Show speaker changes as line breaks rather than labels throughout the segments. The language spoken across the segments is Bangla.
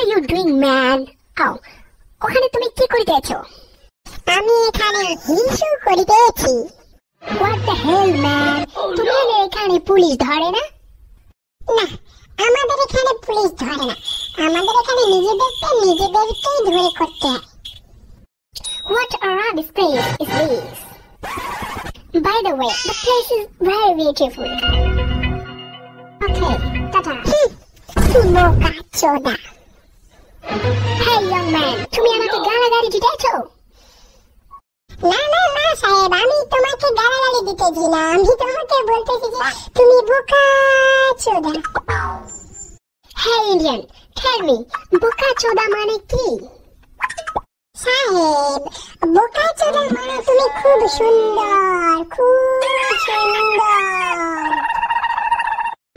are you doing, man? Oh, ওখানে তুমি কি করিতেছো?
আমি এখানে হিংসু করিতেছি।
What the hell, man? তোমাদের এখানে পুলিশ ধরে না?
না, আমাদের এখানে পুলিশ ধরে না, আমাদের এখানে নিজেদেরকেই ধরে করতে হয়।
What a rubbish place is this? By the way, the place is very beautiful. Okay, tata.
বোকা চোদা।
Hey young man, তুমি আমাকে গালাগালি দিতেছো?
না না না সাহেব, আমি তোমাকে গালাগালি দিতেছি না, আমি তোমাকে বলতেছি যে তুমি বোকা চোদা।
Hey Indian, tell me, বোকা চোদা মানে কি?
সাহেব, বোকা চোদা মানে তুমি খুব সুন্দর, খুব সুন্দর।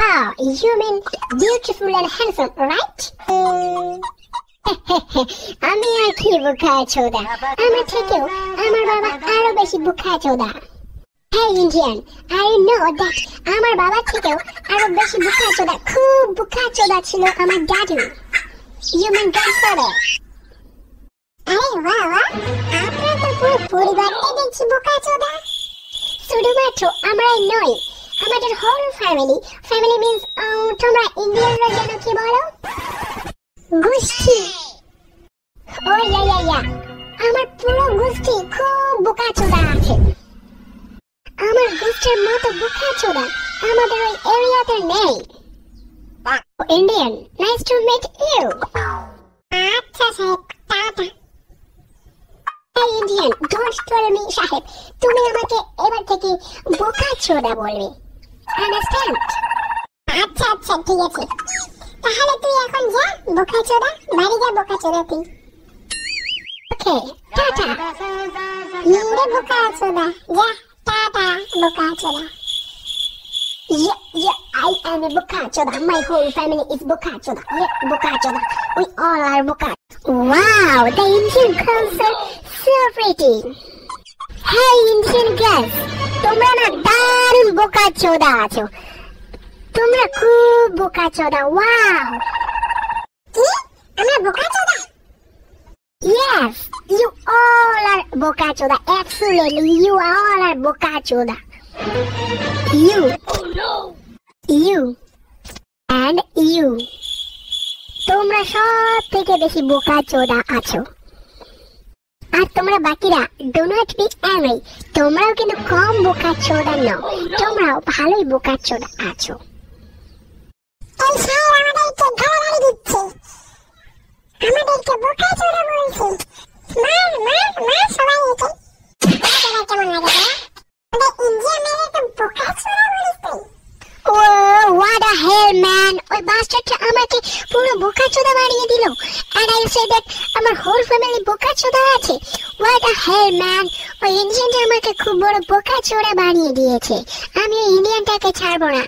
Ah, you mean beautiful and handsome, right? আমি আর কি বোকা চোদা, আমার থেকেও আমার বাবা আরো বেশি বোকা চোদা। Hey Indian, I know that আমার বাবার থেকেও আরো বেশি বোকা চোদা, খুব বোকা চোদা ছিল আমার দাদু। You mean grandfather?
আরে বাহ বাহ, আপনার তো পুরো পরিবারটাই দেখছি বোকা চোদা।
শুধুমাত্র আমরাই নই, আমাদের হোল ফ্যামিলি মিন্স তোমরা ইন্ডিয়ানরা যেন কি বলো, গোষ্ঠী। ও ইয়া, আমার পুরো গোষ্ঠী খুব বোকাচোদা আছে। আমার গোষ্ঠীর মতো বোকাচোদা আমাদের ওই এরিয়াতে নেই। Indian, nice to meet you.
আচ্ছা সাহেব, tata.
Hey Indian, don't tell me সাহেব, তুমি আমাকে এবার থেকে বোকাচোদা বলবে, আন্ডারস্ট্যান্ড?
আচ্ছা আচ্ছা ঠিক আছে, তাহলে তুই এখন যা বোকা চোদা, বাড়ি যা বোকা চোদা তুই।
ওকে, টাটা।
নিন্দে বোকা চোদা, যা টাটা বোকা চোদা।
Yeah, I am a bokachoda. My whole family is bokachoda. Yeah, bokachoda. We all are boka. Wow, the Indian girls are so pretty. Hey Indian girls, তোমরা না দারুণ bokachoda আছো। তোমরা খুব bokachoda. Wow.
কি? আমরা বোকা চোদা?
Yes, you all are bokachoda. Absolutely, you all are bokachoda. You and you, তোমরা সব থেকে বেশি বোকাচোদা আছো। আর তোমরা বাকিরা, do not be angry, তোমরাও কিন্তু কম বোকাচোদা নও, তোমরাও ভালোই বোকাচোদা আছো।
এই সাহেব আমাদেরকে গালাগালি দিচ্ছে, আমাদেরকে বোকা চোদা বলছে। মার সবাই একে। কেমন লাগে তোরা? আমাদের ইন্ডিয়া মেরে তো বোকা চোদা বলিস তুই?
Oh, what a hell, man! ওই বাস্টারটা আমাকে পুরো বোকাচোদা বানিয়ে দিল। And I said that আমার whole family বোকাচোদা আছে। What a hell, man! ওই ইন্ডিয়ানটা আমাকে খুব বড় বোকাচোদা বানিয়ে দিয়েছে। আমি ওই ইন্ডিয়ানটাকে ছাড়বো না।